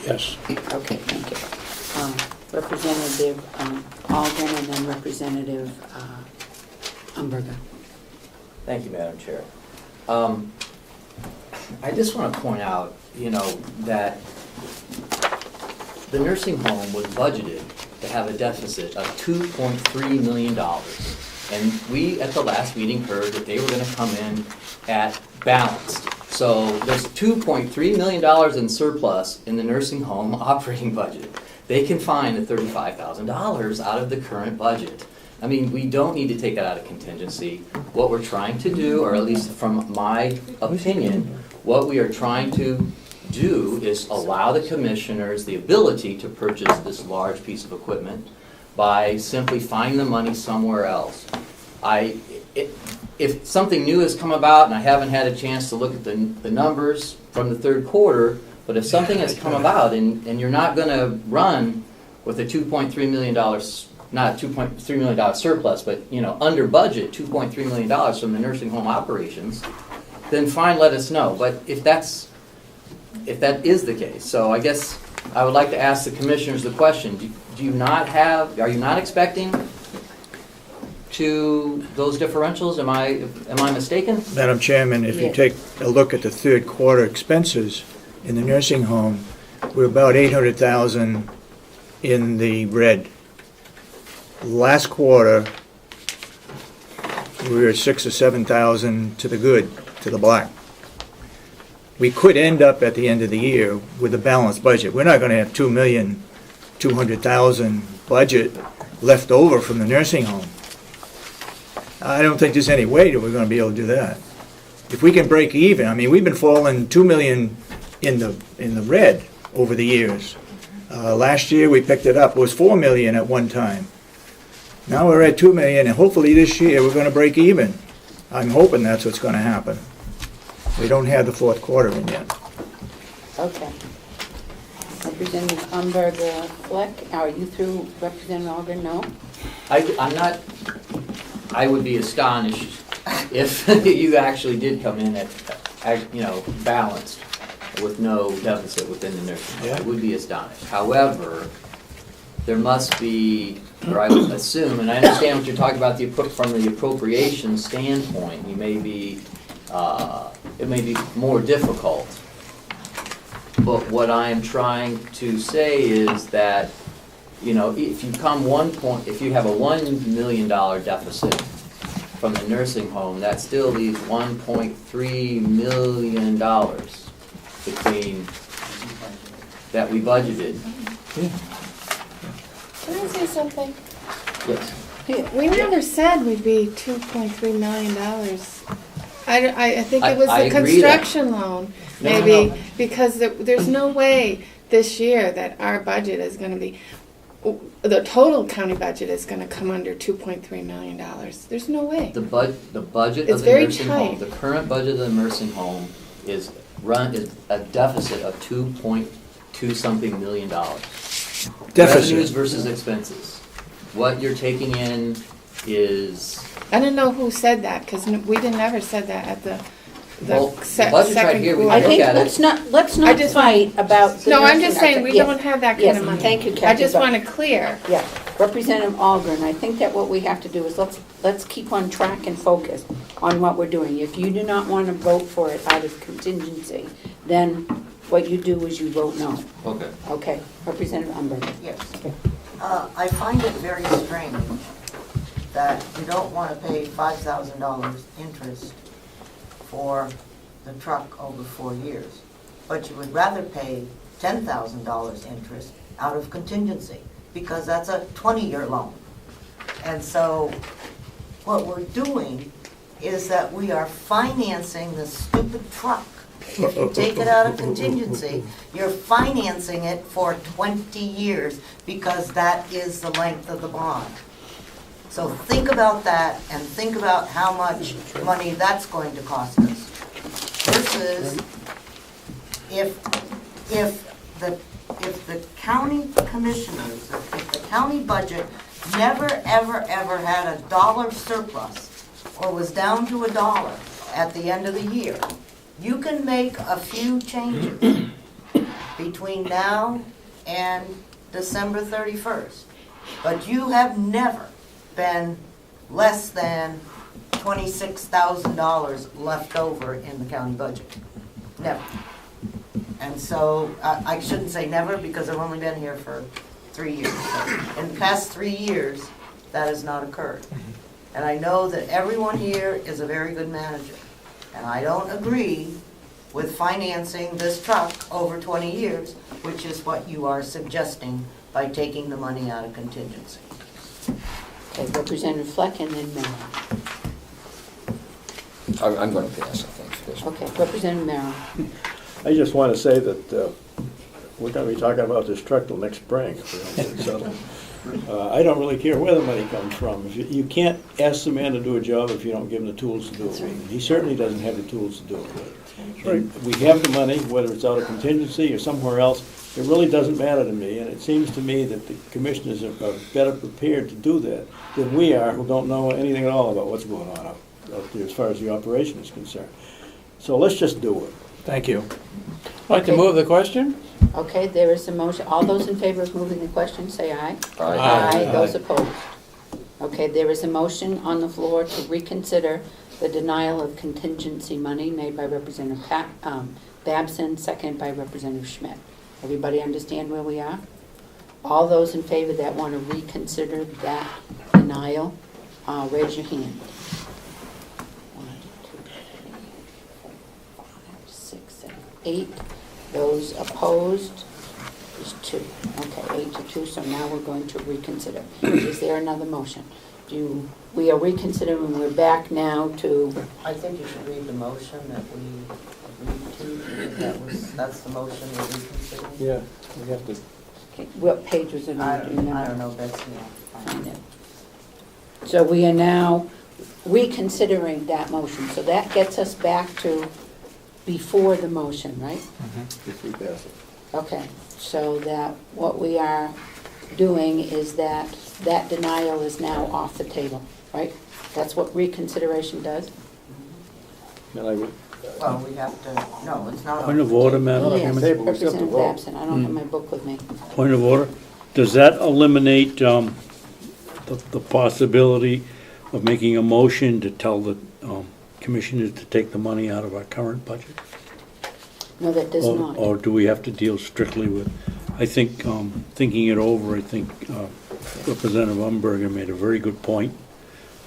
Yes. Okay, thank you. Representative Alden and then Representative Umberger. Thank you, Madam Chair. I just want to point out, that the nursing home was budgeted to have a deficit of $2.3 million. And we, at the last meeting, heard that they were going to come in at balanced. So there's $2.3 million in surplus in the nursing home operating budget. They can find the $35,000 out of the current budget. I mean, we don't need to take that out of contingency. What we're trying to do, or at least from my opinion, what we are trying to do is allow the commissioners the ability to purchase this large piece of equipment by simply finding the money somewhere else. If something new has come about, and I haven't had a chance to look at the numbers from the third quarter, but if something has come about and you're not going to run with a $2.3 million, not $2.3 million surplus, but under budget, $2.3 million from the nursing home operations, then fine, let us know. But if that is the case, so I guess I would like to ask the commissioners the question: are you not expecting to those differentials? Am I mistaken? Madam Chairman, if you take a look at the third quarter expenses in the nursing home, we're about $800,000 in the red. Last quarter, we were $6,000 or $7,000 to the good, to the black. We could end up at the end of the year with a balanced budget. We're not going to have $2,200,000 budget left over from the nursing home. I don't think there's any way that we're going to be able to do that. If we can break even, I mean, we've been falling $2 million in the red over the years. Last year we picked it up. It was $4 million at one time. Now we're at $2 million, and hopefully this year we're going to break even. I'm hoping that's what's going to happen. We don't have the fourth quarter in yet. Okay. Representative Umberger Fleck, are you through? Representative Alden, no? I'm not. I would be astonished if you actually did come in at balanced with no deficit within the nursing home. I would be astonished. However, there must be, or I would assume, and I understand what you're talking about from the appropriation standpoint. It may be more difficult. But what I am trying to say is that, if you have a $1 million deficit from the nursing home, that still leaves $1.3 million between that we budgeted. Can I say something? Yes. We never said we'd be $2.3 million. I think it was the construction loan, maybe, No. because there's no way this year that our budget is going to be, the total county budget is going to come under $2.3 million. There's no way. The budget It's of the very nursing tight. home, the current budget of the nursing home is a deficit of $2.2 something million. Revenues Deficit. versus expenses. What you're taking in is. I don't know who said that, because we never said that at the Well, the budget's second right here. We quarter. I think Look at let's not I just fight about the No, I'm nursing just saying, home. we Yes. don't have that kind Yes, of money. thank you, I Kathy, just but- want to clear. Yeah, Representative Algren, I think that what we have to do is let's keep on track and focus on what we're doing. If you do not want to vote for it out of contingency, then what you do is you vote no. Okay. Okay, Representative Umberger. Yes. I find it very strange that you don't want to pay $5,000 interest for the truck over 4 years, but you would rather pay $10,000 interest out of contingency, because that's a 20-year loan. And so what we're doing is that we are financing the stupid truck. If you take it out of contingency, you're financing it for 20 years, because that is the length of the bond. So think about that, and think about how much money that's going to cost us. Versus if the county commissioners, if the county budget never, ever, ever had a dollar surplus, or was down to $1 at the end of the year, you can make a few changes. between now and December 31st. But you have never been less than $26,000 left over in the county budget. Never. And so, I shouldn't say never, because I've only been here for 3 years. So in the past 3 years, that has not occurred. And I know that everyone here is a very good manager. And I don't agree with financing this truck over 20 years, which is what you are suggesting by taking the money out of contingency. Okay, Representative Fleck and then Merrill. I'm going to pass, I think, for this one. Okay, Representative Merrill. I just want to say that we're going to be talking about this truck till next spring. If we don't get it settled. I don't really care where the money comes from. If you can't ask the man to do a job if you don't give him the tools to do it. He certainly doesn't have the tools to do it. And we have the money, whether it's out of contingency or somewhere else. It really doesn't matter to me, and it seems to me that the commissioners are better prepared to do that than we are, who don't know anything at all about what's going on out there as far as the operation is concerned. So let's just do it. Thank you. I'd like to move the question. Okay, there is a motion. All those in favor of moving the question, say aye. Aye. Those opposed. Okay, there is a motion on the floor to reconsider the denial of contingency money made by Representative Babson, second by Representative Schmidt. Everybody understand where we are? All those in favor that want to reconsider that denial, raise your hand. 1, 2, 3, 4, 5, 6, 7, 8. Those opposed is 2. Okay, 8 to 2, so now we're going to reconsider. Is there another motion? We are reconsidering, we're back now to, I think you should read the motion that we agreed to. That's the motion we're reconsidering. Yeah, we have to. okay, what page was it I on? Do you remember? don't know, Betsy. Find it. So we are now reconsidering that motion. So that gets us back to before the motion, right? If we pass it. Okay, so that what we are doing is that denial is now off the table, right? That's what reconsideration does? And I would, Well, we have to, no, it's not. Point of order, Madam Yes, Chairman. table, we still have to Representative vote. Babson, I don't have my book with me. Point of order. Does that eliminate the possibility of making a motion to tell the commissioners to take the money out of our current budget? No, that does Or- not. Or do we have to deal strictly with, I think, thinking it over, I think Representative Umberger made a very good point.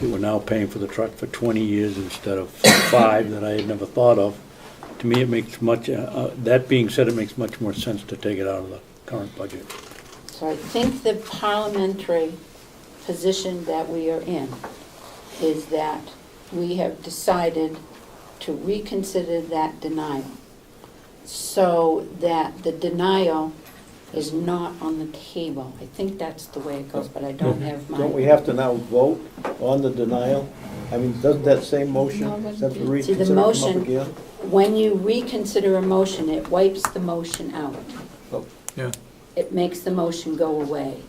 That we're now paying for the truck for 20 years instead of 5 that I had never thought of. To me, it makes much, that being said, it makes much more sense to take it out of the current budget. So I think the parliamentary position that we are in is that we have decided to reconsider that denial, so that the denial is not on the table. I think that's the way it goes, but I don't have my... Don't we have to now vote on the denial? I mean, doesn't that same motion, No, but have to see, the reconsider come motion- up again? When you reconsider a motion, it wipes the motion out. Yeah. It makes the motion go away.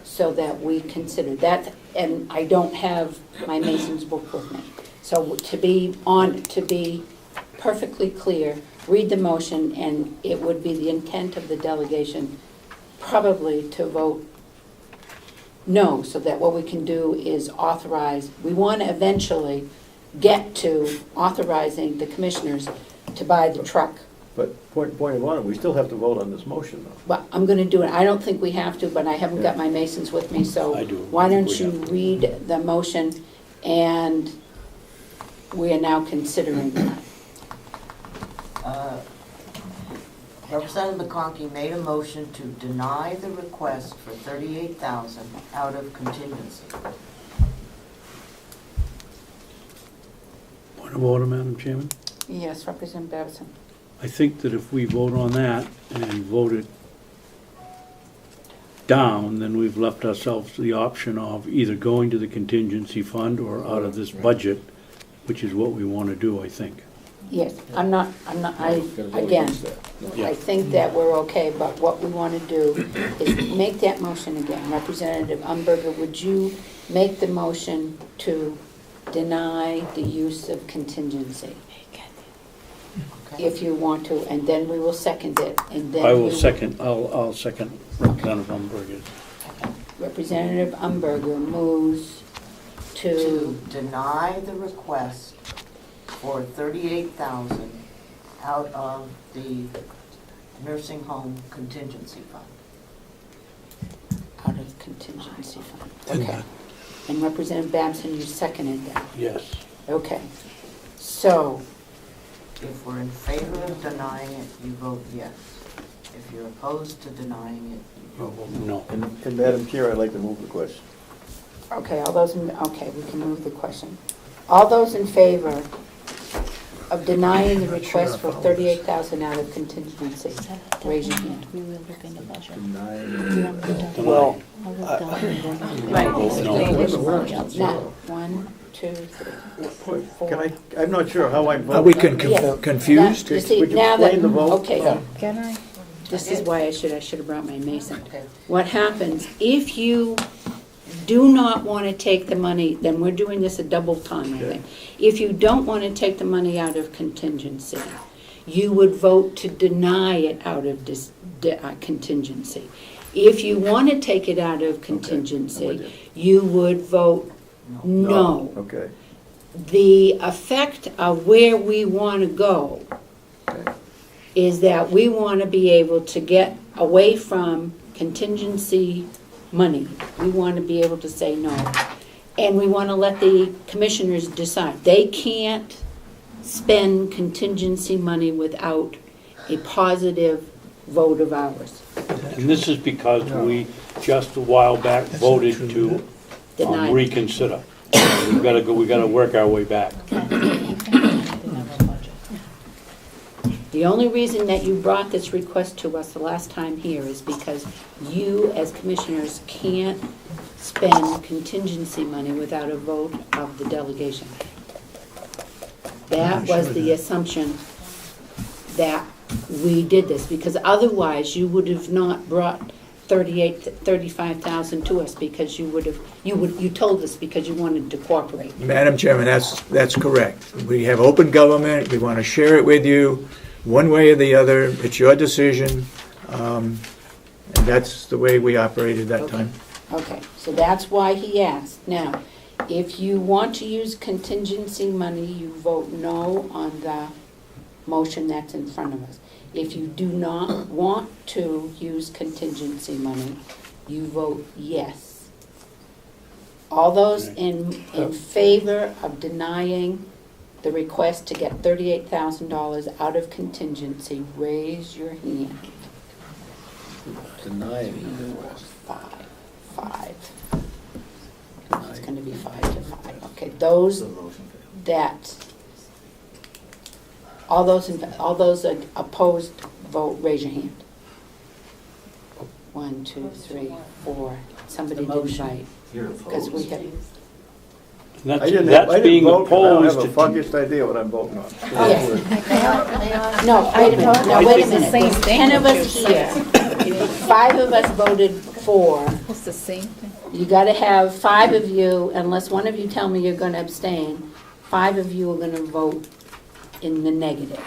So that we consider that, and I don't have my Mason's book with me. So to be perfectly clear, read the motion, and it would be the intent of the delegation probably to vote no, so that what we can do is authorize, we want to eventually get to authorizing the commissioners to buy the truck. But point of order, we still have to vote on this motion though. Well, I'm going to do it. I don't think we have to, but I haven't got my Masons with me, so I do. why don't We you have to. read the motion, and we are now considering that. Representative McConkey made a motion to deny the request for $38,000 out of contingency. Point of order, Madam Chairman. Yes, Representative Babson. I think that if we vote on that and vote it down, then we've left ourselves the option of either going to the contingency fund or out of this budget, which is what we want to do, I think. Yes, I, Gotta vote again, against that. No. I think that we're okay, but what we want to do is make that motion again. Representative Umberger, would you make the motion to deny the use of contingency? Okay. if you want to, and then we will second it, and then I we will second, I'll second Representative Umberger's. Representative Umberger moves To to, deny the request for 38,000 out of the nursing home contingency fund. out of contingency fund. Okay. And Representative Babson, you seconded that. Yes. Okay. So, If we're in favor of denying it, you vote yes. If you're opposed to denying it, you vote no. No. And Madam Chair, I'd like to move the question. okay, okay, we can move the question. All those in favor of denying the request for 38,000 out of contingency, raise your hand. We will look in the budget. Well, Right. No. Now, 1, 2, 3, 4. can I, I'm not sure how I vote. Are we Yes. confused? Now, you see, Would you now that- explain the vote? Okay, Can I? this is why I should have brought my mason. What happens, if you do not want to take the money, then we're doing this a double time, I think. If you don't want to take the money out of contingency, you would vote to deny it out of contingency. If you want to take it out of contingency, you would vote no. Okay. The effect of where we want to go is that we want to be able to get away from contingency money. We want to be able to say no. And we want to let the commissioners decide. They can't spend contingency money without a positive vote of ours. And this is because we just a while back voted to Deny. reconsider. We gotta work our way back. The only reason that you brought this request to us the last time here is because you, as commissioners, can't spend contingency money without a vote of the delegation. That was the assumption that we did this, because otherwise you would have not brought 35,000 to us, because you told us because you wanted to cooperate. Madam Chairman, that's correct. We have open government, we want to share it with you, one way or the other, it's your decision, and that's the way we operated that time. Okay, so that's why he asked. Now, if you want to use contingency money, you vote no on the motion that's in front of us. If you do not want to use contingency money, you vote yes. All those in favor of denying the request to get $38,000 out of contingency, raise your hand. Denying. Five. It's going to be 5 to 5. Okay, those that, all those opposed, vote, raise your hand. 1, 2, 3, 4. Somebody didn't write. Because we have. I didn't That's being vote, and I don't have opposed a to. foggiest idea what I'm voting on. Yes. No, wait a minute, now wait a minute. There's 10 of us here. 5 of us voted for. It's the same thing. You gotta have 5 of you, unless one of you tell me you're gonna abstain, 5 of you are gonna vote in the negative,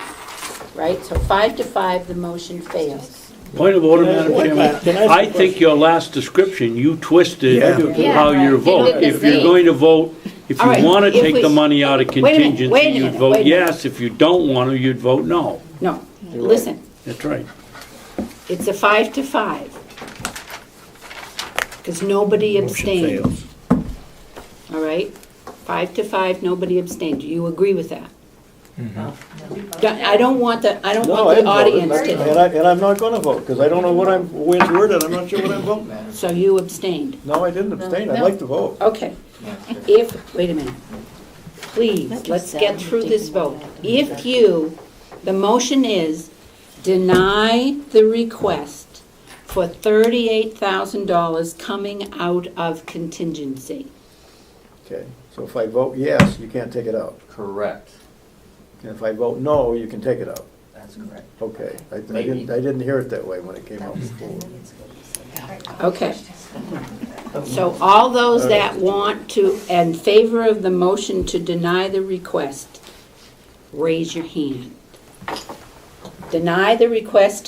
right? So 5 to 5, the motion fails. Point of order, Can I- Madam Chairman. can I ask a I think your last description, you twisted Yeah. I do too. how you vote. did the If you're same. going to vote, if All right, you want to if take we- the money out of Wait a minute, contingency, wait a you'd minute, vote wait a minute. yes. If you don't want to, you'd vote no. No, listen, That's right. it's a 5 to 5. Because nobody Motion abstained, fails. all right? 5 to 5, nobody abstained. Do you agree with that? I don't want the No, I audience haven't voted, to, and I'm not gonna vote, because I don't know what the way it's worded, I'm not sure what I'm voting. so you abstained. No, I didn't abstain, I'd No. like to vote. Okay, wait a minute. Please, let's get through this vote. If you, the motion is deny the request for $38,000 coming out of contingency. Okay, so if I vote yes, you can't take it out. Correct. And if I vote no, you can take it out. That's correct. Okay, I didn't hear it that way when it came out before. Okay. So all those that want to, in favor of the motion to deny the request, raise your hand. deny the request to